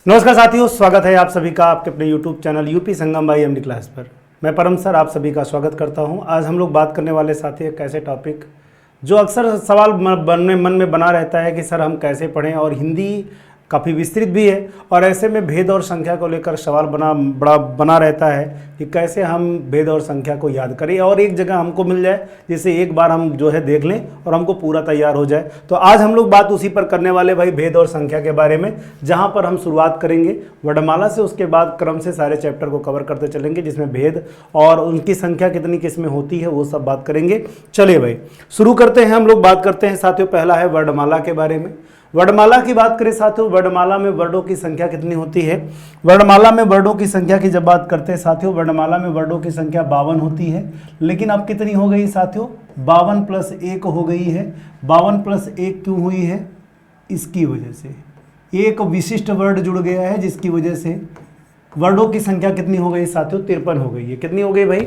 नमस्कार साथियों, स्वागत है आप सभी का आपके अपने YouTube channel UP Sangam by MD class पर। मैं परम सर आप सभी का स्वागत करता हूं। आज हम लोग बात करने वाले साथी एक ऐसे टॉपिक जो अक्सर सवाल मन में बना रहता है कि सर हम कैसे पढ़ें, और हिंदी काफ़ी विस्तृत भी है और ऐसे में भेद और संख्या को लेकर सवाल बना रहता है कि कैसे हम भेद और संख्या को याद करें और एक जगह हमको मिल जाए, जिससे एक बार हम जो है देख लें और हमको पूरा तैयार हो जाए। तो आज हम लोग बात उसी पर करने वाले भाई, भेद और संख्या के बारे में, जहाँ पर हम शुरुआत करेंगे वर्णमाला से, उसके बाद क्रम से सारे चैप्टर को कवर करते चलेंगे जिसमें भेद और उनकी संख्या कितनी किसमें होती है वो सब बात करेंगे। चलिए भाई शुरू करते हैं। हम लोग बात करते हैं साथियों, पहला है वर्णमाला के बारे में। वर्णमाला की बात करें साथियों, वर्णमाला में वर्णों की संख्या कितनी होती है? वर्णमाला में वर्णों की संख्या की जब बात करते हैं साथियों, वर्णमाला में वर्णों की संख्या 52 होती है। लेकिन अब कितनी हो गई साथियों? 52 + 1 हो गई है। 52 + 1 क्यों हुई है? इसकी वजह से एक विशिष्ट वर्ड जुड़ गया है, जिसकी वजह से वर्णों की संख्या कितनी हो गई साथियों? 53 हो गई है। कितनी हो गई भाई?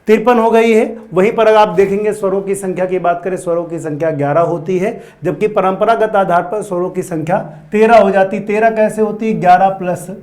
53 हो गई है। वहीं पर अगर आप देखेंगे स्वरों की संख्या की बात करें, स्वरों की संख्या 11 होती है, जबकि परंपरागत आधार पर स्वरों की संख्या 13 हो जाती। 13 कैसे होती है? 11 +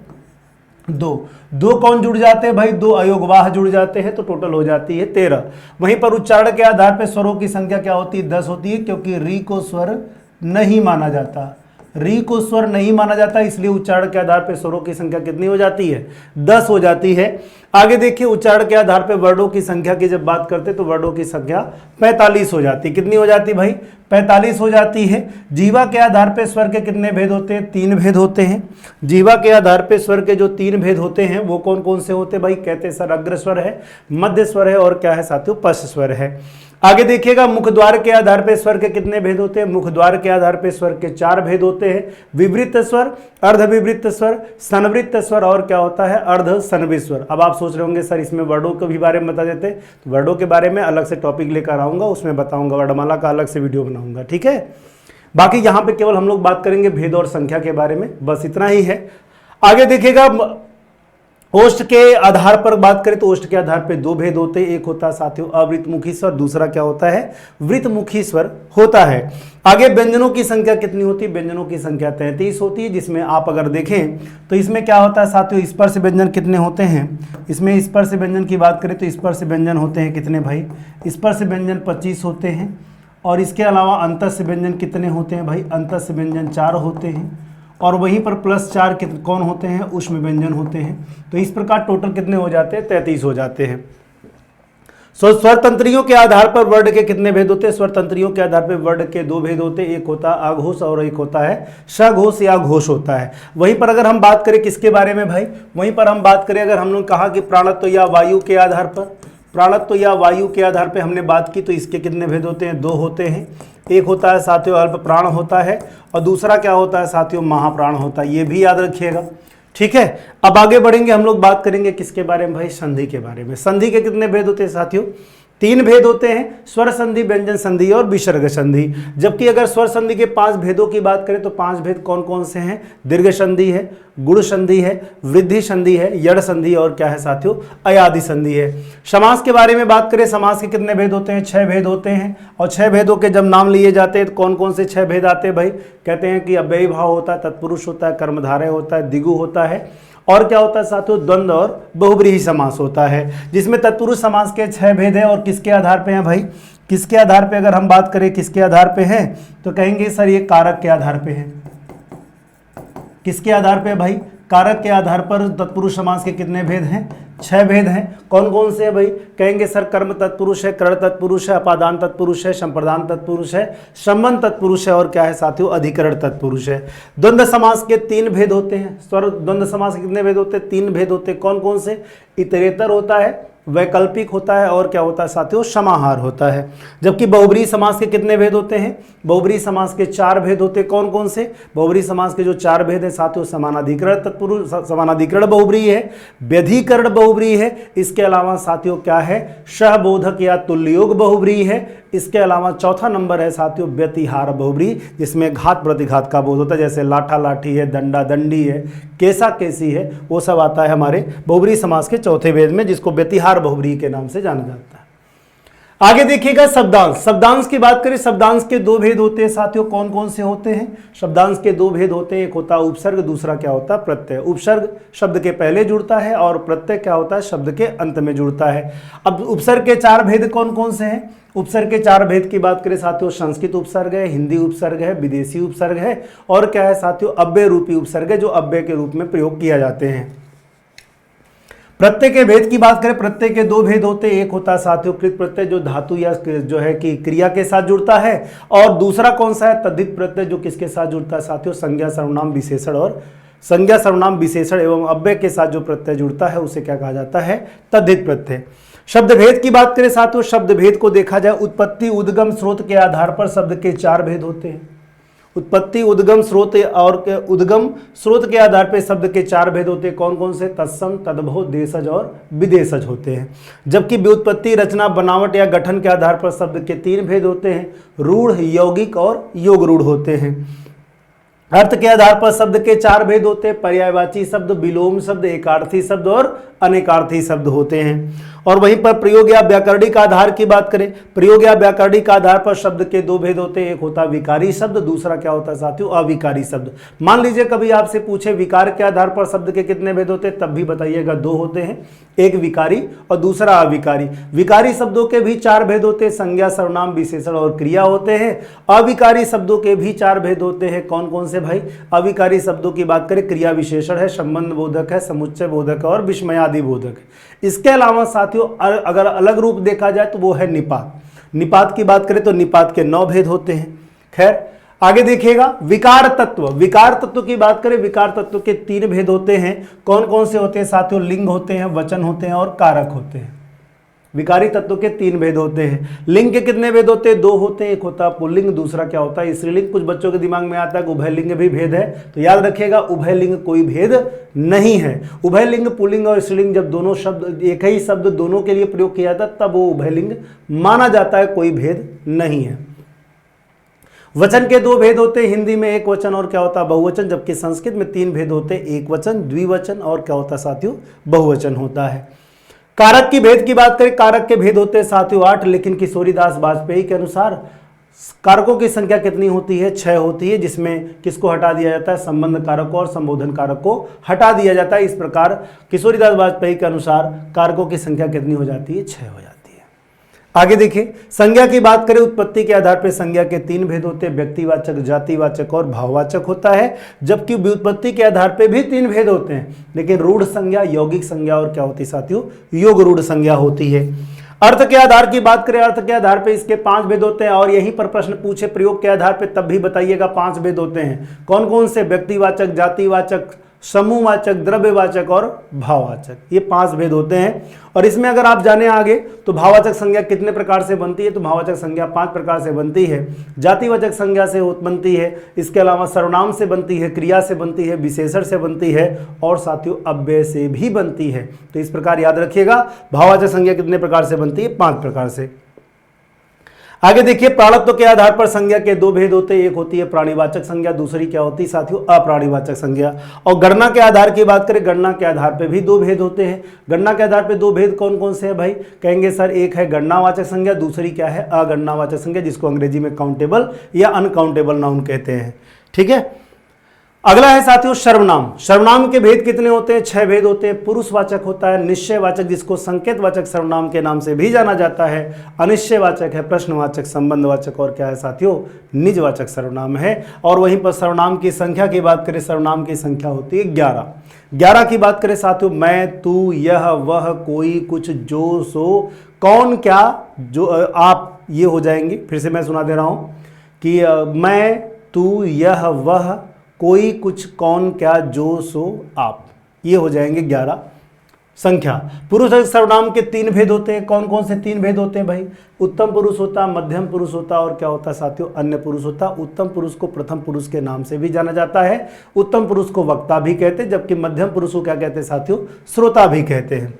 2। 2 कौन जुड़ जाते हैं भाई? 2 अयोगवाह जुड़ जाते हैं, तो टोटल हो जाती है 13। वहीं पर उच्चारण के आधार पर स्वरों की संख्या क्या होती है? 10 होती है, क्योंकि री को स्वर नहीं माना जाता। री को स्वर नहीं माना जाता, इसलिए उच्चारण के आधार पर स्वरों की संख्या कितनी हो जाती है? 10 हो जाती है। आगे देखिए, उच्चारण के आधार पर वर्णों की संख्या की जब बात करते तो वर्णों की संख्या 45 हो जाती। कितनी हो जाती भाई? 45 हो जाती है। जीवा के आधार पर स्वर के कितने भेद होते हैं? 3 भेद होते हैं। जीवा के आधार पर स्वर के जो 3 भेद होते हैं वो कौन कौन से होते हैं भाई? कहते हैं सर अग्र स्वर है, मध्य स्वर है और क्या है साथियों? पश्च स्वर है। आगे देखिएगा, मुख द्वार के आधार पर स्वर के कितने भेद होते हैं? मुख द्वार के आधार पर स्वर के 4 भेद होते हैं। विवृत स्वर, अर्धविवृत स्वर, संवृत स्वर और क्या होता है? अर्ध संवृत स्वर। अब आप सोच रहे होंगे सर इसमें वर्णों के भी बारे में बता देते, तो वर्णों के बारे में अलग से टॉपिक लेकर आऊंगा, उसमें बताऊंगा, वर्णमाला का अलग से वीडियो बनाऊंगा, ठीक है। बाकी यहाँ पे केवल हम लोग बात करेंगे भेद और संख्या के बारे में, बस इतना ही है। आगे देखिएगा, ओष्ठ के आधार पर बात करें तो ओष्ठ के आधार पे 2 भेद होते हैं। एक होता है साथियों अवृतमुखी स्वर, दूसरा क्या होता है? वृतमुखी स्वर होता है। आगे व्यंजनों की संख्या कितनी होती है? व्यंजनों की संख्या 33 होती है, जिसमें आप अगर देखें तो इसमें क्या होता है साथियों? स्पर्श व्यंजन कितने होते हैं? इसमें स्पर्श व्यंजन की बात करें तो स्पर्श व्यंजन होते हैं कितने भाई? स्पर्श व्यंजन 25 होते हैं। और इसके अलावा अंतस्य व्यंजन कितने होते हैं भाई? अंतस्य व्यंजन 4 होते हैं। और वहीं पर +4 कौन होते हैं? ऊष्म व्यंजन होते हैं। तो इस प्रकार टोटल कितने हो जाते हैं? 33 हो जाते हैं। स्वर तंत्रियों के आधार पर वर्ण के कितने भेद होते हैं? स्वर तंत्रियों के आधार पर वर्ण के 2 भेद होते हैं। एक होता है आघोष और एक होता है सघोष या घोष होता है। वहीं पर अगर हम बात करें किसके बारे में भाई? वहीं पर हम बात करें, अगर हम लोग कहा कि प्राणत्व या वायु के आधार पर, प्राणत्व या वायु के आधार पर हमने बात की, तो इसके कितने भेद होते हैं? 2 होते हैं। एक होता है साथियों अल्प प्राण होता है, और दूसरा क्या होता है साथियों? महाप्राण होता है। ये भी याद रखिएगा, ठीक है। अब आगे बढ़ेंगे, हम लोग बात करेंगे किसके बारे में भाई? संधि के बारे में। संधि के कितने भेद होते हैं साथियों? 3 भेद होते हैं, स्वर संधि, व्यंजन संधि और विसर्ग संधि। जबकि अगर स्वर संधि के 5 भेदों की बात करें तो 5 भेद कौन कौन से हैं? दीर्घ संधि है, गुण संधि है, वृद्धि संधि है, यड़ संधि और क्या है साथियों? अयादि संधि है। समास के बारे में बात करें, समास के कितने भेद होते हैं? 6 भेद होते हैं। और 6 भेदों के जब नाम लिए जाते हैं तो कौन कौन से 6 भेद आते हैं भाई? कहते हैं कि अव्ययी भाव होता है, तत्पुरुष होता है, कर्मधारय होता है, दिगु होता है, और क्या होता है साथियों? द्वंद्व और बहुब्रीहि समास होता है। जिसमें तत्पुरुष समास के 6 भेद हैं। और किसके आधार पे हैं भाई? किसके आधार पे अगर हम बात करें किसके आधार पे हैं, तो कहेंगे सर ये कारक के आधार पे है। किसके आधार पे भाई? कारक के आधार पर तत्पुरुष समास के कितने भेद हैं? 6 भेद हैं। कौन कौन से हैं भाई? कहेंगे सर कर्म तत्पुरुष है, करण तत्पुरुष है, अपादान तत्पुरुष है, संप्रदान तत्पुरुष है, संबंध तत्पुरुष है और क्या है साथियों? अधिकरण तत्पुरुष है। द्वंद्व समास के 3 भेद होते हैं। स्वर द्वंद्व समास के कितने भेद होते हैं? 3 भेद होते हैं। कौन कौन से? इतरेतर होता है, वैकल्पिक होता है और क्या होता है साथियों? समाहार होता है। जबकि बहुब्रीहि समास के कितने भेद होते हैं? बहुब्रीहि समास के 4 भेद होते हैं। कौन कौन से? बहुब्रीहि समास के जो 4 भेद हैं साथियों, समानाधिकरण तत्पुरुष, समानाधिकरण बहुब्रीहि है, व्यधिकरण बहुब्रीहि है, इसके अलावा साथियों क्या है? सहबोधक या तुल्ययोग बहुब्रीहि है। इसके अलावा चौथा नंबर है साथियों व्यतिहार बहुब्रीहि, जिसमें घात प्रतिघात का बोध होता है, जैसे लाठा लाठी है, दंडा दंडी है, केसा केसी है, वो सब आता है हमारे बहुब्रीहि समास के चौथे भेद में, जिसको व्यतिहार बहुब्रीहि के नाम से जाना जाता है। आगे देखिएगा शब्दांश। शब्दांश की बात करें, शब्दांश के दो भेद होते हैं साथियों। कौन कौन से होते हैं? शब्दांश के दो भेद होते हैं, एक होता है उपसर्ग, दूसरा क्या होता है? प्रत्यय। उपसर्ग शब्द के पहले जुड़ता है और प्रत्यय क्या होता है? शब्द के अंत में जुड़ता है। अब उपसर्ग के चार भेद कौन कौन से हैं? उपसर्ग के चार भेद की बात करें साथियों, संस्कृत उपसर्ग है, हिंदी उपसर्ग है, विदेशी उपसर्ग है और क्या है साथियों? अव्यय रूपी उपसर्ग है, जो अव्यय के रूप में प्रयोग किया जाते हैं। प्रत्यय के भेद की बात करें, प्रत्यय के दो भेद होते हैं, एक होता है साथियों कृत प्रत्यय, जो धातु या जो है कि क्रिया के साथ जुड़ता है, और दूसरा कौन सा है? तद्धित प्रत्यय, जो किसके साथ जुड़ता है साथियों? संज्ञा, सर्वनाम, विशेषण और संज्ञा, सर्वनाम, विशेषण एवं अव्यय के साथ जो प्रत्यय जुड़ता है उसे क्या कहा जाता है? तद्धित प्रत्यय। शब्द भेद की बात करें साथियों, शब्द भेद को देखा जाए, उत्पत्ति, उद्गम, स्रोत के आधार पर शब्द के चार भेद होते हैं। उत्पत्ति, उद्गम, स्रोत और उद्गम स्रोत के आधार पर शब्द के चार भेद होते हैं। कौन कौन से? तत्सम, तद्भव, देशज और विदेशज होते हैं। जबकि व्युत्पत्ति, रचना, बनावट या गठन के आधार पर शब्द के तीन भेद होते हैं, रूढ़, यौगिक और योग रूढ़ होते हैं। अर्थ के आधार पर शब्द के चार भेद होते हैं, पर्यायवाची शब्द, विलोम शब्द, एकार्थी शब्द और अनेकार्थी शब्द होते हैं। और वहीं पर प्रयोग या व्याकरणिक आधार की बात करें, प्रयोग या व्याकरणिक आधार पर शब्द के दो भेद होते हैं, एक होता है विकारी शब्द, दूसरा क्या होता है साथियों? अविकारी शब्द। मान लीजिए कभी आपसे पूछे विकार के आधार पर शब्द के कितने भेद होते हैं, तब भी बताइएगा दो होते हैं, एक विकारी और दूसरा अविकारी। विकारी शब्दों के भी चार भेद होते हैं, संज्ञा, सर्वनाम, विशेषण और क्रिया होते हैं। अविकारी शब्दों के भी चार भेद होते हैं। कौन कौन से भाई? अविकारी शब्दों की बात करें, क्रिया विशेषण है, संबंध बोधक है, समुच्चय बोधक है और विस्मयादि बोधक है। इसके अलावा साथियों अगर अलग रूप देखा जाए तो वो है निपात। निपात की बात करें तो निपात के 9 भेद होते हैं। खैर आगे देखिएगा, विकार तत्व। विकार तत्व की बात करें, विकार तत्व के 3 भेद होते हैं। कौन कौन से होते हैं साथियों? लिंग होते हैं, वचन होते हैं और कारक होते हैं। विकारी तत्व के 3 भेद होते हैं। लिंग के कितने भेद होते हैं? 2 होते हैं, एक होता है पुल्लिंग, दूसरा क्या होता है? स्त्रीलिंग। कुछ बच्चों के दिमाग में आता है कि उभयलिंग भी भेद है, तो याद रखिएगा उभयलिंग कोई भेद नहीं है। उभयलिंग, पुल्लिंग और स्त्रीलिंग जब दोनों शब्द, एक ही शब्द दोनों के लिए प्रयोग किया जाता है तब वो उभयलिंग माना जाता है, कोई भेद नहीं है। वचन के 2 भेद होते हैं, हिंदी में एक वचन और क्या होता है? बहुवचन। जबकि संस्कृत में 3 भेद होते हैं, एक वचन, द्विवचन और क्या होता है साथियों? बहुवचन होता है। कारक की भेद की बात करें, कारक के भेद होते हैं साथियों 8, लेकिन किशोरीदास वाजपेयी के अनुसार कारकों की संख्या कितनी होती है? 6 होती है, जिसमें किसको हटा दिया जाता है? संबंध कारक को और संबोधन कारक को हटा दिया जाता है। इस प्रकार किशोरीदास वाजपेयी के अनुसार कारकों की संख्या कितनी हो जाती है? 6 हो जाती है। आगे देखिए, संज्ञा की बात करें, उत्पत्ति के आधार पर संज्ञा के 3 भेद होते हैं, व्यक्तिवाचक, जातिवाचक और भाववाचक होता है। जबकि व्युत्पत्ति के आधार पर भी 3 भेद होते हैं, लेकिन रूढ़ संज्ञा, यौगिक संज्ञा और क्या होती है साथियों? योग रूढ़ संज्ञा होती है। अर्थ के आधार की बात करें, अर्थ के आधार पर इसके 5 भेद होते हैं, और यहीं पर प्रश्न पूछे प्रयोग के आधार पर तब भी बताइएगा 5 भेद होते हैं। कौन कौन से? व्यक्तिवाचक, जातिवाचक, समूहवाचक, द्रव्यवाचक और भाववाचक, ये 5 भेद होते हैं। और इसमें अगर आप जाने आगे तो भाववाचक संज्ञा कितने प्रकार से बनती है, तो भाववाचक संज्ञा 5 प्रकार से बनती है। जातिवाचक संज्ञा से बनती है, इसके अलावा सर्वनाम से बनती है, क्रिया से बनती है, विशेषण से बनती है और साथियों अव्यय से भी बनती है। तो इस प्रकार याद रखिएगा, भाववाचक संज्ञा कितने प्रकार से बनती है? 5 प्रकार से। आगे देखिए, प्राणत्व के आधार पर संज्ञा के 2 भेद होते हैं, एक होती है प्राणीवाचक संज्ञा, दूसरी क्या होती है साथियों? अप्राणीवाचक संज्ञा। और गणना के आधार की बात करें, गणना के आधार पर भी 2 भेद होते हैं। गणना के आधार पर 2 भेद कौन कौन से हैं भाई? कहेंगे सर, एक है गणनावाचक संज्ञा, दूसरी क्या है? अगणनावाचक संज्ञा, जिसको अंग्रेजी में काउंटेबल या अनकाउंटेबल नाउन कहते हैं। ठीक है। अगला है साथियों सर्वनाम। सर्वनाम के भेद कितने होते हैं? 6 भेद होते हैं। पुरुषवाचक होता है, निश्चयवाचक जिसको संकेतवाचक सर्वनाम के नाम से भी जाना जाता है, अनिश्चयवाचक है, प्रश्नवाचक, संबंधवाचक और क्या है साथियों? निजवाचक सर्वनाम है। और वहीं पर सर्वनाम की संख्या की बात करें, सर्वनाम की संख्या होती है 11। 11 की बात करें साथियों, मैं, तू, यह, वह, कोई, कुछ, जो, सो, कौन, क्या, जो, आप, ये हो जाएंगे। फिर से मैं सुना दे रहा हूं कि मैं, तू, यह, वह, कोई, कुछ, कौन, क्या, जो, सो, आप, ये हो जाएंगे 11 संख्या। पुरुष सर्वनाम के 3 भेद होते हैं। कौन कौन से 3 भेद होते हैं भाई? उत्तम पुरुष होता, मध्यम पुरुष होता और क्या होता है साथियों? अन्य पुरुष होता। उत्तम पुरुष को प्रथम पुरुष के नाम से भी जाना जाता है। उत्तम पुरुष को वक्ता भी कहते हैं, जबकि मध्यम पुरुष को क्या कहते हैं साथियों? श्रोता भी कहते हैं।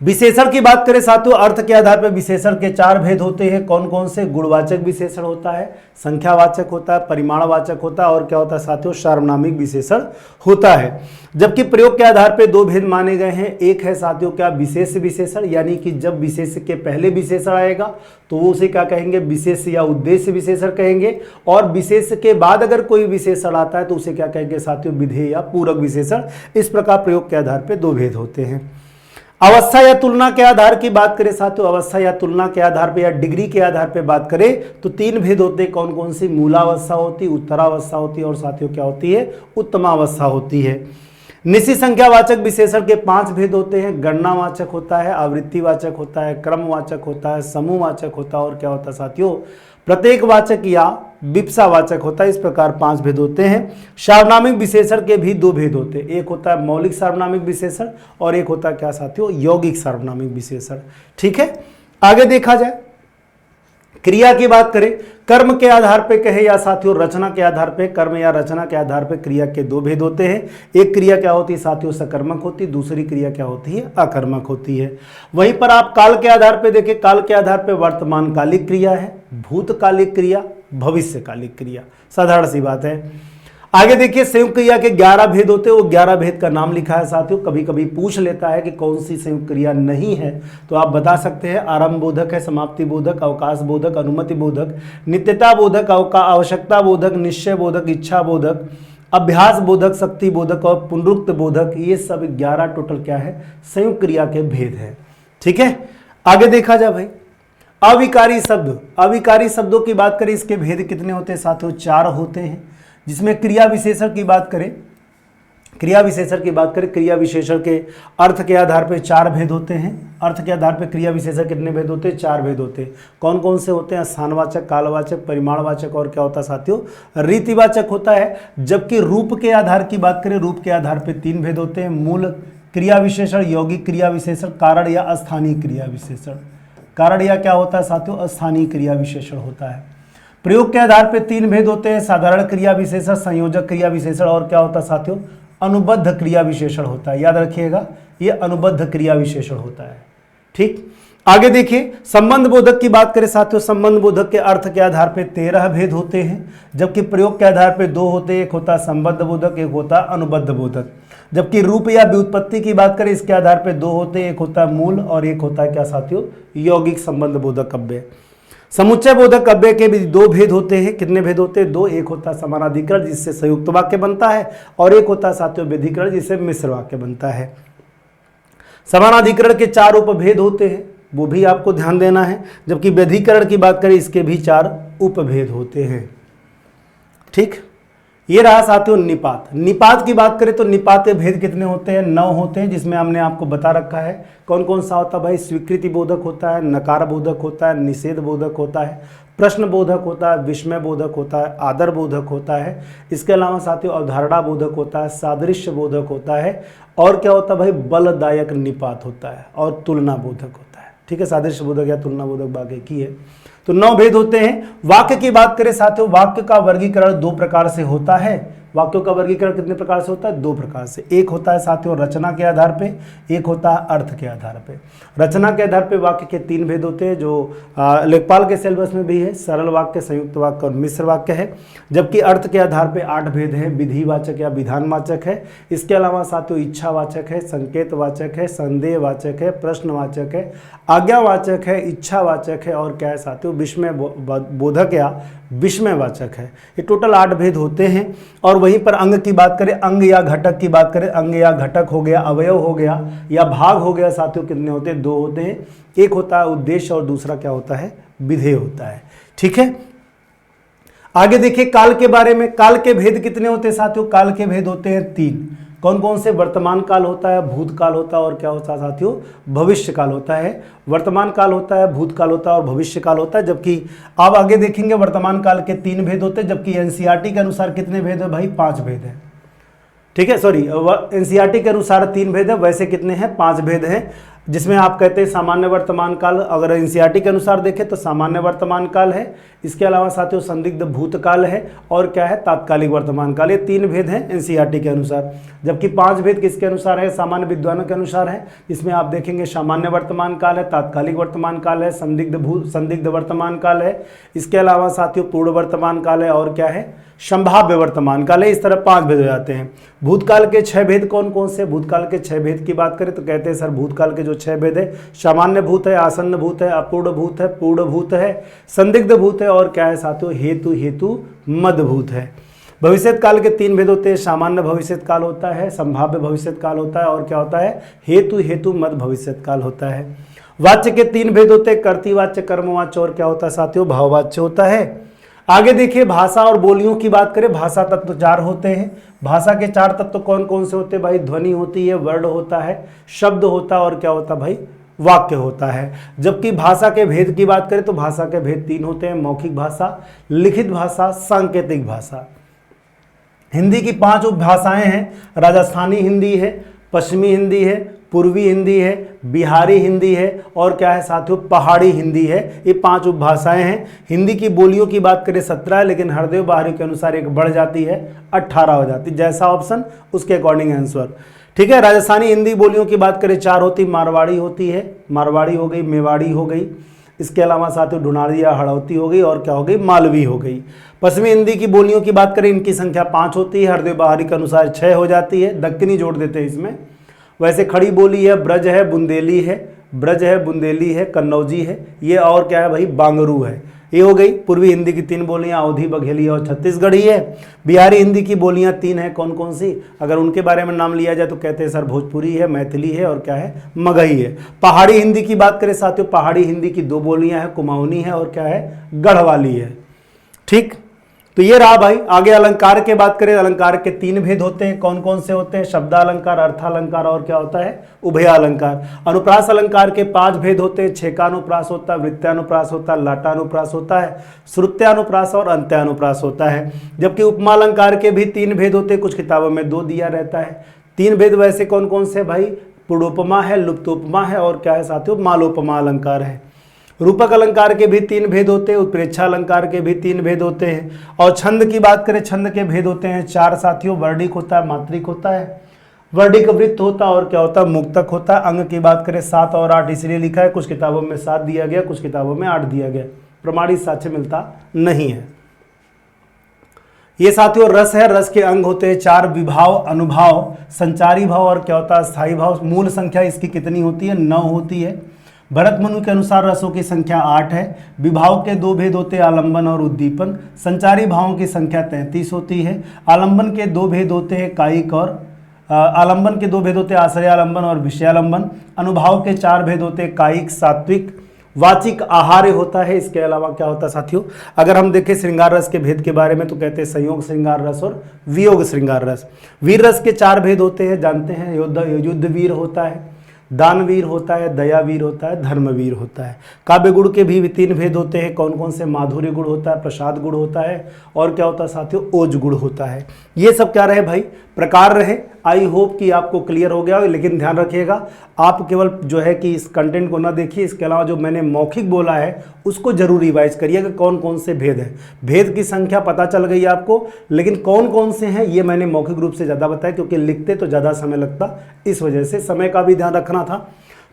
विशेषण की बात करें साथियों, अर्थ के आधार पर विशेषण के 4 भेद होते हैं। कौन कौन से? गुणवाचक विशेषण होता है, संख्यावाचक होता है, परिमाणवाचक होता है और क्या होता है साथियों, सार्वनामिक विशेषण होता है। जबकि प्रयोग के आधार पर 2 भेद माने गए हैं। एक है साथियों क्या, विशेष विशेषण, यानी कि जब विशेष के पहले विशेषण आएगा तो वो उसे क्या कहेंगे, विशेष या उद्देश्य विशेषण कहेंगे। और विशेष के बाद अगर कोई विशेषण आता है तो उसे क्या कहेंगे साथियों, विधेय या पूरक विशेषण। इस प्रकार प्रयोग के आधार पर 2 भेद होते हैं। अवस्था या तुलना के आधार की बात करें साथियों, अवस्था या तुलना के आधार पर या डिग्री के आधार पर बात करें तो 3 भेद होते हैं। कौन कौन सी? मूलावस्था होती, उत्तरावस्था होती है और साथियों क्या होती है, उत्तमावस्था होती है। निश्चित संख्यावाचक विशेषण के 5 भेद होते हैं। गणनावाचक होता है, आवृत्तिवाचक होता है, क्रमवाचक होता है, समूहवाचक होता है और क्या होता है साथियों, प्रत्येकवाचक या विप्सावाचक होता है। इस प्रकार 5 भेद होते हैं। सार्वनामिक विशेषण के भी 2 भेद होते हैं। एक होता है मौलिक सार्वनामिक विशेषण और एक होता है क्या साथियों, यौगिक सार्वनामिक विशेषण। ठीक है, आगे देखा जाए क्रिया की बात करें, कर्म के आधार पे कहे या साथियों रचना के आधार पे, कर्म या रचना के आधार पे क्रिया के 2 भेद होते हैं। एक क्रिया क्या होती है साथियों, सकर्मक होती है, दूसरी क्रिया क्या होती है, अकर्मक होती है। वहीं पर आप काल के आधार पे देखें, काल के आधार पे वर्तमान कालिक क्रिया है, भूतकालिक क्रिया, भविष्यकालिक क्रिया, साधारण सी बात है। आगे देखिए संयुक्त क्रिया के 11 भेद होते हैं। वो 11 भेद का नाम लिखा है साथियों। कभी कभी पूछ लेता है कि कौन सी संयुक्त क्रिया नहीं है, तो आप बता सकते हैं आरंभ बोधक है, समाप्ति बोधक, अवकाश बोधक, अनुमति बोधक, नित्यता बोधक, आवश्यकता बोधक, निश्चय बोधक, इच्छा बोधक, अभ्यास बोधक, शक्ति बोधक और पुनरुक्त बोधक। ये सब 11 टोटल क्या है, संयुक्त क्रिया के भेद है। ठीक है, आगे देखा जाए भाई अविकारी शब्द, अविकारी शब्दों की बात करें, इसके भेद कितने होते हैं साथियों, 4 होते हैं। जिसमें क्रिया विशेषण की बात करें, क्रिया विशेषण की बात करें, क्रिया विशेषण के अर्थ के आधार पर 4 भेद होते हैं। अर्थ के आधार पर क्रिया विशेषण कितने भेद होते हैं, 4 भेद होते हैं। कौन कौन से होते हैं, स्थानवाचक, कालवाचक, परिमाणवाचक और क्या होता है साथियों, रीतिवाचक होता है। जबकि रूप के आधार की बात करें, रूप के आधार पर 3 भेद होते हैं, मूल क्रिया विशेषण, यौगिक क्रिया विशेषण, कारण या अस्थानीय क्रिया विशेषण। कारण या क्या होता है साथियों, अस्थानीय क्रिया विशेषण होता है। प्रयोग के आधार पे 3 भेद होते हैं, साधारण क्रिया विशेषण, संयोजक क्रिया विशेषण और क्या होता है साथियों, अनुबद्ध क्रिया विशेषण होता है। याद रखिएगा, ये अनुबद्ध क्रिया विशेषण होता है। ठीक, आगे देखिए संबंध बोधक की बात करें साथियों, संबंध बोधक के अर्थ के आधार पे 13 भेद होते हैं। जबकि प्रयोग के आधार पे 2 होते हैं, एक होता है संबद्ध बोधक, एक होता है अनुबद्ध बोधक। जबकि रूप या व्युत्पत्ति की बात करें, इसके आधार पे 2 होते हैं, एक होता है मूल और एक होता है क्या साथियों, यौगिक संबंध बोधक अव्यय। समुच्चय बोधक अव्यय के भी 2 भेद होते हैं। कितने भेद होते हैं, 2। एक होता है समानाधिकरण जिससे संयुक्त वाक्य बनता है और एक होता है साथियों व्यधिकरण जिससे मिश्र वाक्य बनता है। समानाधिकरण के 4 उपभेद होते हैं, वो भी आपको ध्यान देना है। जबकि व्यधिकरण की बात करें, इसके भी 4 उपभेद होते हैं। ठीक, ये रहा साथियों निपात। निपात की बात करें तो निपात के भेद कितने होते हैं, 9 होते हैं। जिसमें हमने आपको बता रखा है कौन कौन सा होता है भाई, स्वीकृति बोधक होता है, नकार बोधक होता है, निषेध बोधक होता है, प्रश्न बोधक होता है, विस्मय बोधक होता है, आदर बोधक होता है। इसके अलावा साथियों अवधारणा बोधक होता है, सादृश्य बोधक होता है और क्या होता है भाई, बलदायक निपात होता है और तुलना बोधक होता है। ठीक है, सादृश्य बोधक या तुलना बोधक बाकी की है। तो 9 भेद होते हैं। वाक्य की बात करें साथियों, वाक्य का वर्गीकरण 2 प्रकार से होता है। वाक्यों का वर्गीकरण कितने प्रकार से होता है, 2 प्रकार से। एक होता है साथियों रचना के आधार पे, एक होता है अर्थ के आधार पे। रचना के आधार पे वाक्य के 3 भेद होते हैं, जो लेखपाल के सिलेबस में भी है, सरल वाक्य, संयुक्त वाक्य और मिश्र वाक्य है। जबकि अर्थ के आधार पे 8 भेद हैं, विधिवाचक या विधानवाचक है। इसके अलावा साथियों इच्छावाचक है, संकेतवाचक है, संदेहवाचक है, प्रश्नवाचक है, आज्ञावाचक है, इच्छावाचक है और क्या है साथियों विस्मय बोधक या विस्मयवाचक है। ये टोटल 8 भेद होते हैं। और वहीं पर अंग की बात करें, अंग या घटक की बात करें, अंग या घटक हो गया, अवयव हो गया या भाग हो गया साथियों, कितने होते हैं, 2 होते हैं। एक होता है उद्देश्य और दूसरा क्या होता है, विधेय होता है। ठीक है, आगे देखिए काल के बारे में। काल के भेद कितने होते हैं साथियों, काल के भेद होते हैं 3। कौन कौन से, वर्तमान काल होता है, भूतकाल होता है और क्या होता है साथियों, भविष्य काल होता है। वर्तमान काल होता है, भूतकाल होता है और भविष्य काल होता है। जबकि आप आगे देखेंगे वर्तमान काल के 3 भेद होते हैं, जबकि एनसीईआरटी के अनुसार कितने भेद है भाई, 5 भेद है। ठीक है, सॉरी एनसीईआरटी के अनुसार 3 भेद है, वैसे कितने हैं, 5 भेद हैं। जिसमें आप कहते हैं सामान्य वर्तमान काल, अगर एनसीईआरटी के अनुसार देखें तो सामान्य वर्तमान काल है। इसके अलावा साथियों संदिग्ध भूतकाल है और क्या है, तात्कालिक वर्तमान काल। ये 3 भेद हैं एनसीईआरटी के अनुसार, जबकि 5 भेद किसके अनुसार है, सामान्य विद्वानों के अनुसार है। इसमें आप देखेंगे सामान्य वर्तमान काल है, तात्कालिक वर्तमान काल है, संदिग्ध वर्तमान काल है, इसके अलावा साथियों पूर्ण वर्तमान काल है और क्या है, संभाव्य वर्तमान काल है। इस तरह 5 भेद हो जाते हैं। भूतकाल के 6 भेद कौन कौन से, भूतकाल के 6 भेद की बात करें तो कहते हैं सर भूतकाल के जो 6 भेद है, सामान्य भूत है, आसन्न भूत है, अपूर्ण भूत है, पूर्ण भूत है, संदिग्ध भूत है और क्या है साथियों, हेतु मध्य भूत है। भविष्यत काल के 3 भेद होते हैं, सामान्य भविष्यत काल होता है, संभाव्य भविष्यत काल होता है और क्या होता है, हेतु मध्य भविष्यत काल होता है। वाच्य के 3 भेद होते हैं, कर्तृवाच्य, कर्मवाच्य और क्या होता है साथियों, भाववाच्य होता है। आगे देखिए भाषा और बोलियों की बात करें, भाषा तत्व 4 होते हैं। भाषा के 4 तत्व कौन कौन से होते हैं भाई, ध्वनि होती है, वर्ण होता है, शब्द होता है और क्या होता है भाई, वाक्य होता है। जबकि भाषा के भेद की बात करें तो भाषा के भेद 3 होते हैं, मौखिक भाषा, लिखित भाषा, सांकेतिक भाषा। हिंदी की 5 उपभाषाएं हैं, राजस्थानी हिंदी है, पश्चिमी हिंदी है, पूर्वी हिंदी है, बिहारी हिंदी है और क्या है साथियों, पहाड़ी हिंदी है। ये 5 उपभाषाएं हैं। हिंदी की बोलियों की बात करें 17 है, लेकिन हरदेव बाहरी के अनुसार एक बढ़ जाती है, 18 हो जाती है। जैसा ऑप्शन उसके अकॉर्डिंग आंसर, ठीक है। राजस्थानी हिंदी बोलियों की बात करें 4 होती, मारवाड़ी होती है, मारवाड़ी हो गई, मेवाड़ी हो गई, इसके अलावा साथियों ढूंढाड़ी या हड़ौती हो गई और क्या हो गई, मालवी हो गई। पश्चिमी हिंदी की बोलियों की बात करें, इनकी संख्या 5 होती है, हरदेव बाहरी के अनुसार 6 हो जाती है, दक्कनी जोड़ देते हैं इसमें। वैसे खड़ी बोली है, ब्रज है, बुंदेली है, ब्रज है, बुंदेली है, कन्नौजी है, ये और क्या है भाई, बांगरू है। ये हो गई पूर्वी हिंदी की 3 बोलियां, अवधी, बघेली और छत्तीसगढ़ी है। बिहारी हिंदी की बोलियां 3 हैं, कौन कौन सी, अगर उनके बारे में नाम लिया जाए तो कहते हैं सर भोजपुरी है, मैथिली है और क्या है, मगही है। पहाड़ी हिंदी की बात करें साथियों, पहाड़ी हिंदी की 2 बोलियां हैं, कुमाऊनी है और क्या है, गढ़वाली है। ठीक, तो ये रहा भाई। आगे अलंकार के बात करें, अलंकार के 3 भेद होते हैं, कौन कौन से होते हैं, शब्दालंकार, अर्थालंकार और क्या होता है, उभयालंकार। अनुप्रास अलंकार के 5 भेद होते हैं, छेकानुप्रास होता है, वृत्तानुप्रास होता है, लाटानुप्रास होता है, श्रुत्यानुप्रास और अंत्यानुप्रास होता है। जबकि उपमालंकार के भी 3 भेद होते हैं, कुछ किताबों में 2 दिया रहता है। 3 भेद वैसे कौन कौन से भाई, पुड़ोपमा है, लुप्तोपमा है और क्या है साथियों, मालोपमा अलंकार है। रूपक अलंकार के भी 3 भेद होते हैं, उत्प्रेक्षा अलंकार के भी 3 भेद होते हैं। और छंद की बात करें, छंद के भेद होते हैं 4 साथियों, वर्णिक होता है, मात्रिक होता है, वर्णिक वृत्त होता है और क्या होता है, मुक्तक होता है। अंग की बात करें 7 और 8 इसलिए लिखा है, कुछ किताबों में 7 दिया गया, कुछ किताबों में 8 दिया गया, प्रमाणित साक्ष्य मिलता नहीं है। ये साथियों रस है, रस के अंग होते हैं 4, विभाव, अनुभाव, संचारी भाव और क्या होता है, स्थायी भाव। मूल संख्या इसकी कितनी होती है, 9 होती है। भरत मनु के अनुसार रसों की संख्या 8 है। विभाव के 2 भेद होते हैं, आलंबन और उद्दीपन। संचारी भावों की संख्या 33 होती है। आलंबन के 2 भेद होते हैं, कायिक और आलंबन के 2 भेद होते हैं, आश्रयालंबन और विषयालंबन। अनुभाव के 4 भेद होते हैं, कायिक, सात्विक, वाचिक, आहार्य होता है। इसके अलावा क्या होता है साथियों, अगर हम देखें श्रृंगार रस के भेद के बारे में तो कहते हैं संयोग श्रृंगार रस और वियोग श्रृंगार रस। वीर रस के 4 भेद होते हैं, जानते हैं, युद्ध वीर होता है, दानवीर होता है, दयावीर होता है, धर्मवीर होता है। काव्य गुण के भी 3 भेद होते हैं, कौन कौन से, माधुर्य गुण होता है, प्रसाद गुण होता है और क्या होता है साथियों, ओज गुण होता है। ये सब क्या रहे भाई, प्रकार रहे। आई होप कि आपको क्लियर हो गया हो, लेकिन ध्यान रखिएगा आप केवल जो है कि इस कंटेंट को ना देखिए, इसके अलावा जो मैंने मौखिक बोला है उसको जरूर रिवाइज करिएगा, कौन कौन से भेद हैं। भेद की संख्या पता चल गई आपको, लेकिन कौन कौन से हैं ये मैंने मौखिक रूप से ज़्यादा बताया, क्योंकि लिखते तो ज़्यादा समय लगता, इस वजह से समय का भी ध्यान रखना था।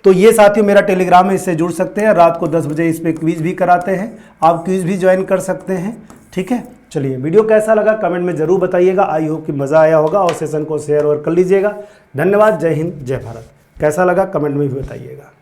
तो ये साथियों मेरा टेलीग्राम है, इससे जुड़ सकते हैं। रात को 10 बजे इस पर क्विज भी कराते हैं, आप क्विज भी ज्वाइन कर सकते हैं। ठीक है, चलिए वीडियो कैसा लगा कमेंट में जरूर बताइएगा। आई होप कि मज़ा आया होगा और सेशन को शेयर और कर लीजिएगा। धन्यवाद, जय हिंद, जय भारत। कैसा लगा कमेंट में भी बताइएगा।